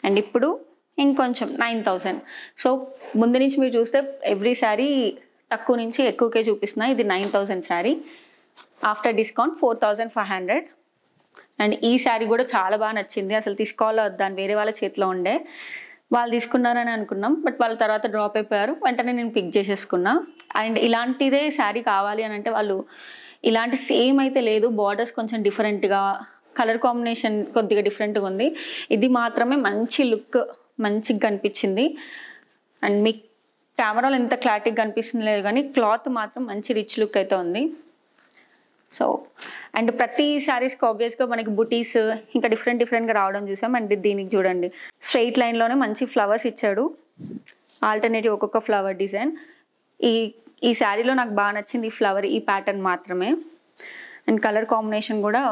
And ఇప్పుడు ఇంకొంచెం 9000. So ముందు నుంచి మీరు చూస్తే ఎవ్రీ శారీ తక్కువ నుంచి ఎక్కువకే చూపిస్తున్నా. ఇది 9000 శారీ, ఆఫ్టర్ డిస్కౌంట్ 4500. అండ్ ఈ శారీ కూడా చాలా బాగా నచ్చింది. అసలు తీసుకోవాలో వద్దని వేరే వాళ్ళ చేతిలో ఉండే, వాళ్ళు తీసుకున్నారని అనుకున్నాం, బట్ వాళ్ళ తర్వాత డ్రాప్ అయిపోయారు. వెంటనే నేను పిక్ చేసేసుకున్నా. అండ్ ఇలాంటిదే శారీ కావాలి అని అంటే వాళ్ళు ఇలాంటి సేమ్ అయితే లేదు, బార్డర్స్ కొంచెం డిఫరెంట్గా, కలర్ కాంబినేషన్ కొద్దిగా డిఫరెంట్గా ఉంది. ఇది మాత్రమే మంచి లుక్, మంచిగా కనిపించింది. అండ్ మీకు కెమెరాలో ఎంత క్లారిటీగా కనిపిస్తుంది లేదు కానీ క్లాత్ మాత్రం మంచి రిచ్ లుక్ అయితే ఉంది. సో అండ్ ప్రతి శారీస్కి ఆబ్వియస్గా మనకి బుటీస్ ఇంకా డిఫరెంట్గా రావడం చూసాం. అండ్ దీనికి చూడండి, స్ట్రైట్ లైన్లోనే మంచి ఫ్లవర్స్ ఇచ్చాడు, ఆల్టర్నేటివ్ ఒక్కొక్క ఫ్లవర్ డిజైన్. ఈ శారీలో నాకు బాగా నచ్చింది ఈ ఫ్లవర్, ఈ ప్యాటర్న్ మాత్రమే. అండ్ కలర్ కాంబినేషన్ కూడా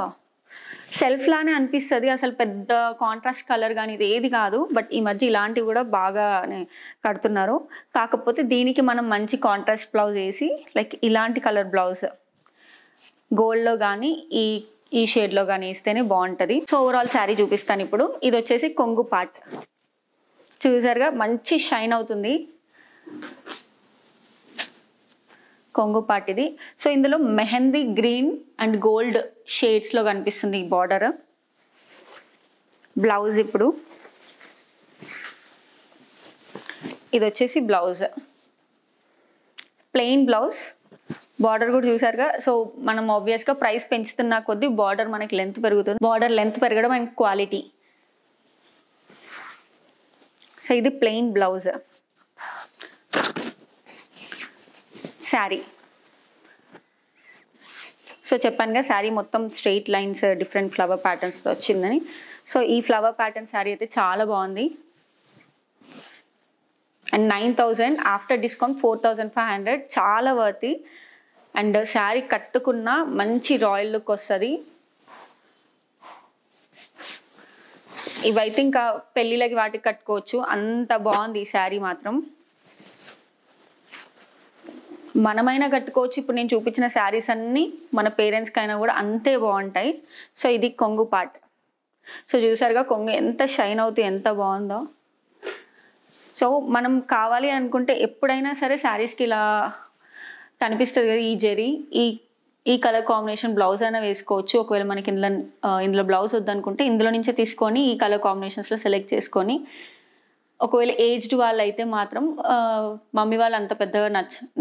సెల్ఫ్ లానే అనిపిస్తుంది, అసలు పెద్ద కాంట్రాస్ట్ కలర్ కానీ ఇది ఏది కాదు. బట్ ఈ మధ్య ఇలాంటివి కూడా బాగానే కడుతున్నారు. కాకపోతే దీనికి మనం మంచి కాంట్రాస్ట్ బ్లౌజ్ వేసి, లైక్ ఇలాంటి కలర్ బ్లౌజ్ గోల్డ్లో కానీ ఈ షేడ్లో కానీ వేస్తేనే బాగుంటుంది. సో ఓవరాల్ శారీ చూపిస్తాను ఇప్పుడు. ఇది వచ్చేసి కొంగు పార్ట్, చూసారుగా మంచి షైన్ అవుతుంది కొంగు పార్ట్ ఇది. సో ఇందులో మెహందీ గ్రీన్ అండ్ గోల్డ్ షేడ్స్లో కనిపిస్తుంది ఈ బార్డర్. బ్లౌజ్ ఇప్పుడు ఇది వచ్చేసి బ్లౌజ్, ప్లెయిన్ బ్లౌజ్. బార్డర్ కూడా చూసారుగా. సో మనం ఆబ్వియస్గా ప్రైస్ పెంచుతున్న కొద్దీ బార్డర్ మనకి లెంత్ పెరుగుతుంది, బార్డర్ లెంత్ పెరగడం అండ్ క్వాలిటీ. సో ఇది ప్లెయిన్ బ్లౌజ్. శారీ సో చెప్పానుగా శారీ మొత్తం స్ట్రెయిట్ లైన్స్ డిఫరెంట్ ఫ్లవర్ ప్యాటర్న్స్తో వచ్చిందని. సో ఈ ఫ్లవర్ ప్యాటర్న్ శారీ అయితే చాలా బాగుంది. అండ్ 9000, ఆఫ్టర్ డిస్కౌంట్ 4500, చాలా వర్తి. అండ్ శారీ కట్టుకున్న మంచి రాయల్ లుక్ వస్తుంది. ఇవైతే ఇంకా పెళ్ళిళ్ళకి వాటికి కట్టుకోవచ్చు, అంత బాగుంది ఈ శారీ మాత్రం. మనమైనా కట్టుకోవచ్చు. ఇప్పుడు నేను చూపించిన శారీస్ అన్నీ మన పేరెంట్స్కి అయినా కూడా అంతే బాగుంటాయి. సో ఇది కొంగు పార్ట్. సో చూసారుగా కొంగు ఎంత షైన్ అవుతుంది, ఎంత బాగుందో. సో మనం కావాలి అనుకుంటే ఎప్పుడైనా సరే శారీస్కి ఇలా కనిపిస్తుంది కదా, ఈ జరీ, ఈ కలర్ కాంబినేషన్ బ్లౌజ్ అయినా వేసుకోవచ్చు. ఒకవేళ మనకి ఇందులో బ్లౌజ్ వద్దనుకుంటే ఇందులో నుంచే తీసుకొని ఈ కలర్ కాంబినేషన్స్లో సెలెక్ట్ చేసుకొని, ఒకవేళ ఏజ్డ్ వాళ్ళు అయితే మాత్రం మమ్మీ వాళ్ళు అంత పెద్దగా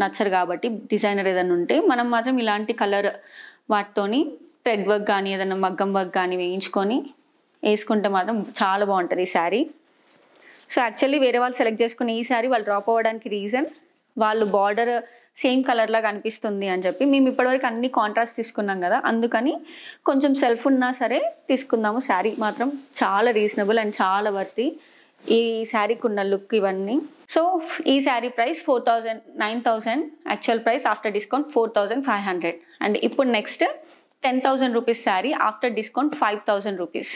నచ్చరు కాబట్టి డిజైనర్ ఏదైనా ఉంటే మనం మాత్రం ఇలాంటి కలర్ వాటితోని థ్రెడ్ వర్క్ కానీ ఏదైనా మగ్గం వర్క్ కానీ వేయించుకొని వేసుకుంటే మాత్రం చాలా బాగుంటుంది ఈ శారీ. సో యాక్చువల్లీ వేరే వాళ్ళు సెలెక్ట్ చేసుకుని ఈ శారీ వాళ్ళు డ్రాప్ అవ్వడానికి రీజన్, వాళ్ళు బార్డర్ సేమ్ కలర్లా కనిపిస్తుంది అని చెప్పి. మేము ఇప్పటివరకు అన్ని కాంట్రాస్ట్ తీసుకున్నాం కదా, అందుకని కొంచెం సెల్ఫ్ ఉన్నా సరే తీసుకుందాము. శారీ మాత్రం చాలా రీజనబుల్ అండ్ చాలా వర్తి ఈ శారీకి ఉన్న లుక్ ఇవన్నీ. సో ఈ sari price 9000, actual price after discount 4500. And ఇప్పుడు next 10,000 rupees sari, after discount 5000 rupees.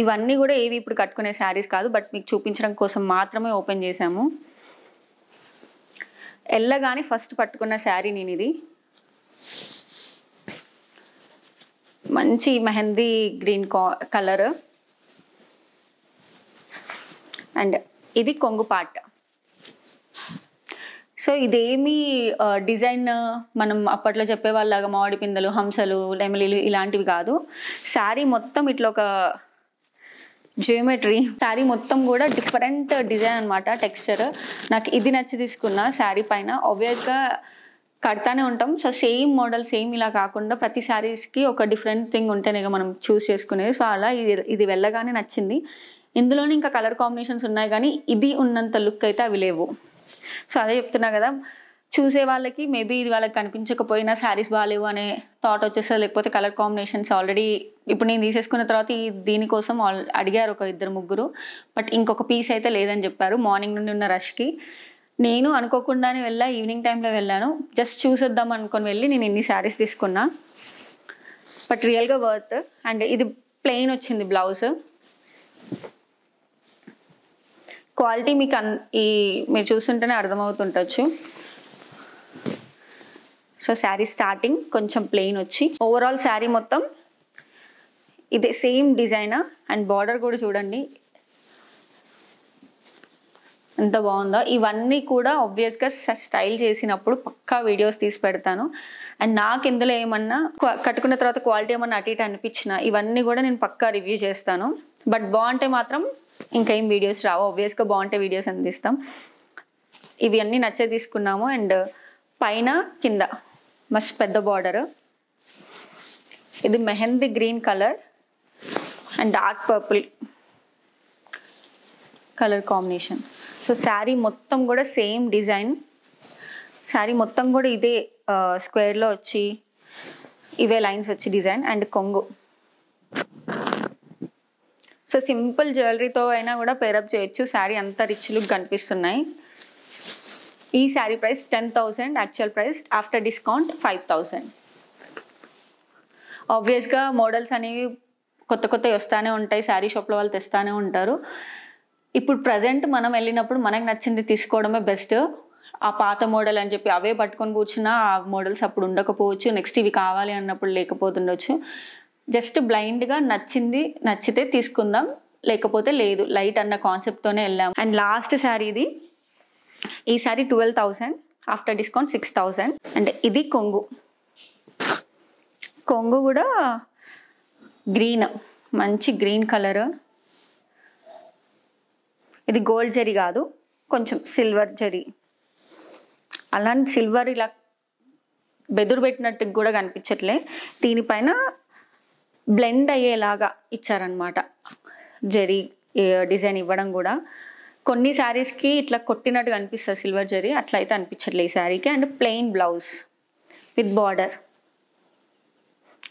ఇవన్నీ కూడా ఏవి ఇప్పుడు కట్టుకునే శారీస్ కాదు, బట్ మీకు చూపించడం కోసం మాత్రమే ఓపెన్ చేశాము. ఎల్లగానే ఫస్ట్ పట్టుకున్న శారీ నేను ఇది. మంచి మెహందీ గ్రీన్ కలర్. అండ్ ఇది కొంగు పార్ట్. సో ఇదేమి డిజైన్ మనం అప్పట్లో చెప్పేవాళ్ళలాగా మామిడి పిందెలు, హంసలు, నెమలీలు ఇలాంటివి కాదు. శారీ మొత్తం ఇట్లా ఒక జియోమెట్రీ, శారీ మొత్తం కూడా డిఫరెంట్ డిజైన్ అనమాట, టెక్స్చర్. నాకు ఇది నచ్చి తీసుకున్నా శారీ పైన. ఆబ్వియస్గా కడతానే ఉంటాం, సో సేమ్ మోడల్ సేమ్ ఇలా కాకుండా ప్రతి శారీస్కి ఒక డిఫరెంట్ థింగ్ ఉంటేనే మనం చూస్ చేసుకునేది. సో అలా ఇది వెళ్ళగానే నచ్చింది. ఇందులోనే ఇంకా కలర్ కాంబినేషన్స్ ఉన్నాయి కానీ ఇది ఉన్నంత లుక్ అయితే అవి లేవు. సో అదే చెప్తున్నా కదా, చూసే వాళ్ళకి మేబీ ఇది వాళ్ళకి కనిపించకపోయినా శారీస్ బాగాలేవు అనే థాట్ వచ్చేస్తుంది. లేకపోతే కలర్ కాంబినేషన్స్ ఆల్రెడీ ఇప్పుడు నేను తీసేసుకున్న తర్వాత దీనికోసం అడిగారు ఒక 2-3, బట్ ఇంకొక పీస్ అయితే లేదని చెప్పారు మార్నింగ్ నుండి ఉన్న రష్కి. నేను అనుకోకుండానే ఈవినింగ్ టైంలో వెళ్ళాను, జస్ట్ చూసేద్దాం అనుకొని వెళ్ళి నేను ఇన్ని శారీస్ తీసుకున్నా. బట్ రియల్గా వర్త్. అండ్ ఇది ప్లెయిన్ వచ్చింది బ్లౌజ్. క్వాలిటీ మీకు మీరు చూస్తుంటేనే అర్థమవుతుంటచ్చు. సో శారీ స్టార్టింగ్ కొంచెం ప్లెయిన్ వచ్చి ఓవరాల్ శారీ మొత్తం ఇదే సేమ్ డిజైన్ అండ్ బార్డర్ కూడా చూడండి ఎంత బాగుందో. ఇవన్నీ కూడా ఆబ్వియస్గా స్టైల్ చేసినప్పుడు పక్కా వీడియోస్ తీసి పెడతాను. అండ్ నాకు ఇందులో ఏమన్నా కట్టుకున్న తర్వాత క్వాలిటీ ఏమన్నా అటు ఇటు అనిపించిన ఇవన్నీ కూడా నేను పక్కా రివ్యూ చేస్తాను. బట్ బాగుంటే మాత్రం ఇంకేం వీడియోస్ రావు. ఆబ్వియస్గా బాగుంటే వీడియోస్ అందిస్తాం. ఇవి అన్నీ నచ్చే తీసుకున్నాము. అండ్ పైన కింద మస్తు పెద్ద బార్డర్. ఇది mehndi green colour and dark purple colour combination. So sari మొత్తం కూడా సేమ్ డిజైన్. శారీ మొత్తం కూడా ఇదే స్క్వేర్లో వచ్చి ఇవే లైన్స్ వచ్చి డిజైన్. అండ్ కొంగు. సో సింపుల్ జ్యువెలరీతో అయినా కూడా పేరప్ చేయొచ్చు. శారీ అంత రిచ్ లుక్ కనిపిస్తున్నాయి. ఈ sari price 10,000. Actual price after discount 5,000. ఆబ్వియస్గా మోడల్స్ అనేవి కొత్త కొత్తవి వస్తూనే ఉంటాయి. శారీ షాప్లో వాళ్ళు తెస్తూనే ఉంటారు. ఇప్పుడు ప్రజెంట్ మనం వెళ్ళినప్పుడు మనకు నచ్చింది తీసుకోవడమే బెస్ట్. ఆ పాత మోడల్ అని చెప్పి అవే పట్టుకొని కూర్చున్నా ఆ మోడల్స్ అప్పుడు ఉండకపోవచ్చు. నెక్స్ట్ ఇవి కావాలి అన్నప్పుడు లేకపోతుండొచ్చు. జస్ట్ బ్లైండ్గా నచ్చితే తీసుకుందాం, లేకపోతే లేదు, లైట్ అన్న కాన్సెప్ట్తోనే వెళ్ళాం. అండ్ లాస్ట్ శారీ ఇది. ఈ శారీ 12,000. After discount 6,000. అండ్ ఇది కొంగు. కొంగు కూడా గ్రీన్, మంచి గ్రీన్ కలర్. ఇది గోల్డ్ జరీ కాదు, కొంచెం సిల్వర్ జరీ. అలాంటి సిల్వర్ ఇలా బెదురు పెట్టినట్టు కూడా కనిపించట్లే. దీనిపైన బ్లెండ్ అయ్యేలాగా ఇచ్చారనమాట జరీ డిజైన్ ఇవ్వడం కూడా. కొన్ని శారీస్కి ఇట్లా కొట్టినట్టు కనిపిస్తుంది సిల్వర్ జరీ, అట్లా అయితే అనిపించట్లే ఈ శారీకి. And plain blouse with border.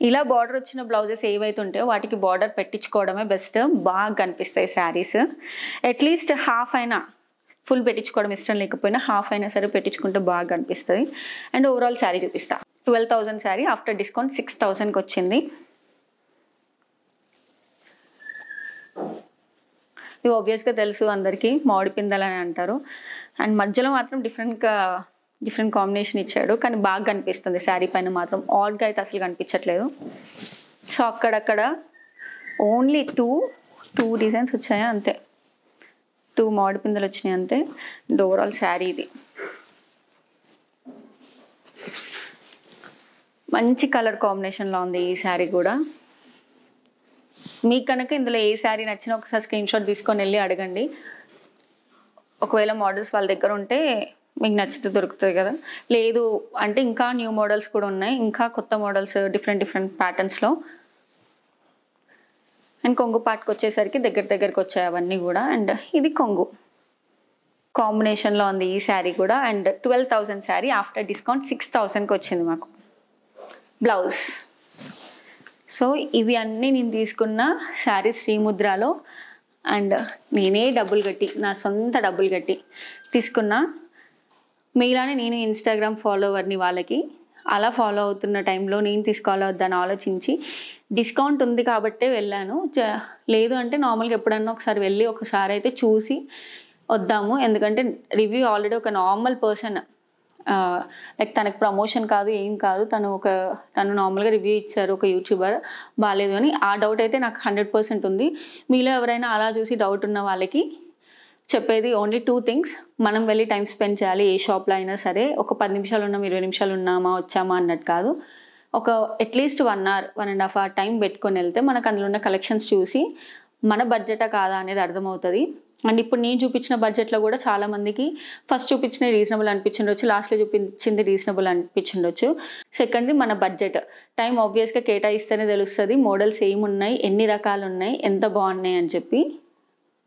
ఇలా బార్డర్ వచ్చిన బ్లౌజెస్ ఏవైతే ఉంటాయో వాటికి బార్డర్ పెట్టించుకోవడమే బెస్ట్. బాగా కనిపిస్తాయి శారీస్. అట్లీస్ట్ హాఫ్ అయినా, ఫుల్ పెట్టించుకోవడం ఇష్టం లేకపోయినా హాఫ్ అయినా సరే పెట్టించుకుంటే బాగా కనిపిస్తుంది. అండ్ ఓవరాల్ శారీ చూపిస్తా. 12,000 శారీ ఆఫ్టర్ డిస్కౌంట్ 6,000కి వచ్చింది. ఇవి ఆబ్వియస్గా తెలుసు అందరికీ, మామిడి పిందెలు అని అంటారు. అండ్ మధ్యలో మాత్రం డిఫరెంట్ కాంబినేషన్ ఇచ్చాడు, కానీ బాగా కనిపిస్తుంది శారీ పైన మాత్రం. ఆడ్గా అయితే అసలు కనిపించట్లేదు. సో అక్కడక్కడ ఓన్లీ టూ డిజైన్స్ వచ్చాయా అంతే, 2 మామిడి పిందెలు వచ్చినాయి అంతే. అండ్ ఓవరాల్ శారీ ఇది మంచి కలర్ కాంబినేషన్లో ఉంది ఈ శారీ కూడా. మీకు కనుక ఇందులో ఏ శారీ నచ్చినా ఒకసారి స్క్రీన్ షాట్ తీసుకొని వెళ్ళి అడగండి. ఒకవేళ మోడల్స్ వాళ్ళ దగ్గర ఉంటే మీకు నచ్చితే దొరుకుతుంది కదా. లేదు అంటే ఇంకా న్యూ మోడల్స్ కూడా ఉన్నాయి, ఇంకా కొత్త మోడల్స్ డిఫరెంట్ ప్యాటర్న్స్లో. అండ్ కొంగు పాటుకు వచ్చేసరికి దగ్గరికి వచ్చాయి అవన్నీ కూడా. అండ్ ఇది కొంగు కాంబినేషన్లో ఉంది ఈ శారీ కూడా. అండ్ 12,000 శారీ ఆఫ్టర్ డిస్కౌంట్ 6,000కి వచ్చింది మాకు. బ్లౌజ్. సో ఇవి అన్నీ నేను తీసుకున్న శారీ శ్రీముద్రలో. అండ్ నేనే డబ్బులు కట్టి, నా సొంత డబ్బులు కట్టి తీసుకున్నా. మీలానే నేను ఇన్స్టాగ్రామ్ ఫాలోవర్ని వాళ్ళకి. అలా ఫాలో అవుతున్న టైంలో నేను తీసుకోవాలా వద్దని ఆలోచించి డిస్కౌంట్ ఉంది కాబట్టే వెళ్ళాను. లేదు అంటే నార్మల్గా ఎప్పుడన్నా ఒకసారి వెళ్ళి ఒకసారి అయితే చూసి వద్దాము. ఎందుకంటే రివ్యూ ఆల్రెడీ ఒక నార్మల్ పర్సన్, లైక్ తనకు ప్రమోషన్ కాదు ఏం కాదు, తను నార్మల్గా రివ్యూ ఇచ్చారు, ఒక యూట్యూబర్, బాగాలేదు అని. ఆ డౌట్ అయితే నాకు 100% ఉంది. మీలో ఎవరైనా అలా చూసి డౌట్ ఉన్న వాళ్ళకి చెప్పేది ఓన్లీ 2 things. మనం వెళ్ళి టైం స్పెండ్ చేయాలి ఏ షాప్లో అయినా సరే. ఒక 10 నిమిషాలు ఉన్నాం, 20 నిమిషాలు ఉన్నామా వచ్చామా అన్నట్టు కాదు. ఒక అట్లీస్ట్ 1 hour 1.5 hour టైం పెట్టుకొని వెళ్తే మనకు అందులో ఉన్న కలెక్షన్స్ చూసి మన బడ్జెటా కాదా అనేది అర్థమవుతుంది. అండ్ ఇప్పుడు నేను చూపించిన బడ్జెట్లో కూడా చాలామందికి ఫస్ట్ చూపించిన రీజనబుల్ అనిపించిండొచ్చు, లాస్ట్లో చూపించింది రీజనబుల్ అనిపించిండొచ్చు. సెకండ్ది మన బడ్జెట్. టైం ఆబ్వియస్గా కేటాయిస్తేనే తెలుస్తుంది మోడల్స్ ఏమున్నాయి, ఎన్ని రకాలు ఉన్నాయి, ఎంత బాగున్నాయి అని చెప్పి.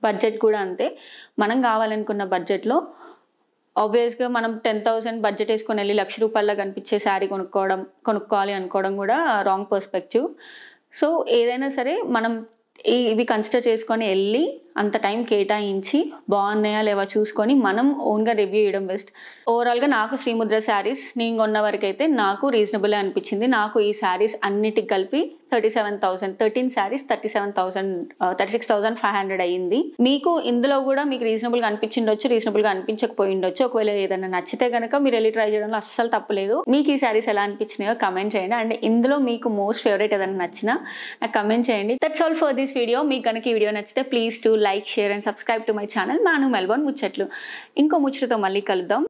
బడ్జెట్ కూడా అంతే. మనం కావాలనుకున్న బడ్జెట్లో ఆబ్వియస్గా మనం 10,000 బడ్జెట్ వేసుకొని వెళ్ళి ₹1,00,000 కనిపించే శారీ కొనుక్కోవాలి అనుకోవడం కూడా రాంగ్ పర్స్పెక్టివ్. సో ఏదైనా సరే మనం ఇవి కన్సిడర్ చేసుకొని వెళ్ళి అంత టైం కేటాయించి బాగున్నాయా లేవా చూసుకొని మనం ఓన్గా రివ్యూ చేయడం బెస్ట్. ఓవరాల్గా నాకు శ్రీముద్ర శారీస్ నేను కొన్న వరకు అయితే నాకు రీజనబుల్ అనిపించింది. నాకు ఈ శారీస్ అన్నిటికి కలిపి 37,000, 13 శారీస్ 36,500 అయ్యింది. మీకు ఇందులో కూడా మీకు రీజనబుల్గా అనిపించిండొచ్చు, రీజనబుల్గా అనిపించకపోయిండొచ్చు. ఒకవేళ ఏదైనా నచ్చితే కనుక మీరు వెళ్ళి ట్రై చేయడంలో అస్సలు తప్పలేదు. మీకు ఈ శారీస్ ఎలా అనిపించినాయో కమెంట్ చేయండి. అండ్ ఇందులో మీకు మోస్ట్ ఫేవరెట్ ఏదైనా నచ్చినా నాకు కమెంట్ చేయండి. That's all for this video. మీకు కనుక ఈ వీడియో నచ్చితే please to like, share and subscribe to my channel మాను మెల్బోర్న్ ముచ్చట్లు. ఇంకో ముచ్చటతో మళ్ళీ కలుద్దాం.